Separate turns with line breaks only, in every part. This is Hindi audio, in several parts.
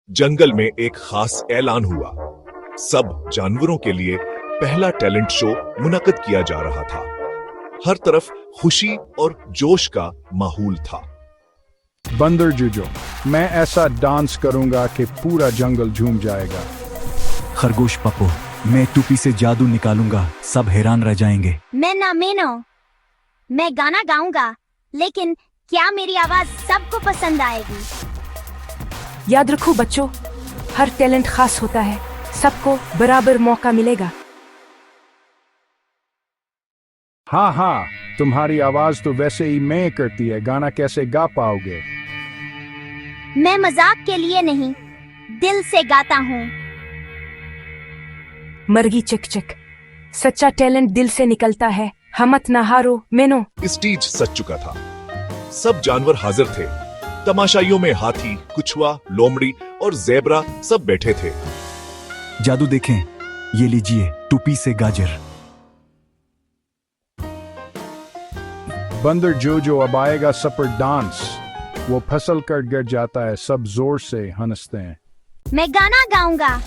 जंगल में एक खास ऐलान हुआ। सब जानवरों के लिए पहला टैलेंट शो मुनक्कद किया जा रहा था। हर तरफ खुशी और जोश का माहौल था।
बंदर जूजो, मैं ऐसा डांस करूंगा कि पूरा जंगल झूम जाएगा।
खरगोश पप्पो, मैं टूपी से जादू निकालूंगा, सब हैरान रह जाएंगे।
मेनो, मैं गाना गाऊंगा, लेकिन क्या मेरी आवाज सबको पसंद आएगी?
याद रखो बच्चों, हर टैलेंट खास होता है, सबको बराबर मौका मिलेगा।
हाँ, तुम्हारी आवाज तो वैसे ही मैं करती है, गाना कैसे गा पाओगे?
मैं मजाक के लिए नहीं, दिल से गाता हूँ।
मर्गी चक चक, सच्चा टैलेंट दिल से निकलता है, हमत ना हारो मेनो।
स्टेज सज चुका था। सब जानवर हाजिर थे। तमाशाइयों में हाथी, कुछुआ, लोमड़ी और ज़ेब्रा सब बैठे थे।
जादू देखें, ये लीजिए टूपी से गाजर।
बंदर जो अब आएगा सपर डांस। वो फसल कर गिर जाता है, सब जोर से हंसते हैं।
मैं गाना गाऊंगा,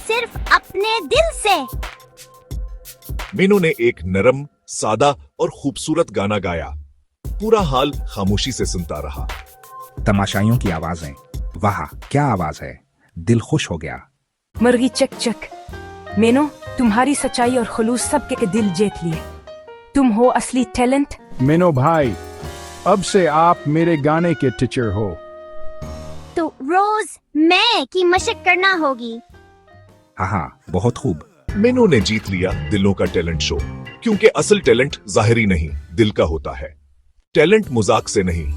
सिर्फ अपने दिल से।
मीनू ने एक नरम, सादा और खूबसूरत गाना गाया। पूरा हाल खामोशी से सुनता रहा।
तमाशाइयों की आवाजें, वाह क्या आवाज है, दिल खुश हो गया।
मर्गी चक चक, मेनो तुम्हारी सच्चाई और खुलूस सबके दिल जीत लिए। तुम हो असली टैलेंट।
मेनो भाई, अब से आप मेरे गाने के टीचर हो।
तो रोज मैं की मशक करना होगी।
हाँ, बहुत खूब।
मीनू ने जीत लिया दिलों का टैलेंट शो, क्योंकि असल टैलेंट जाहिरी नहीं, दिल का होता है। टैलेंट मजाक से नहीं,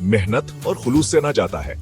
मेहनत और खुलूस से ना जाता है।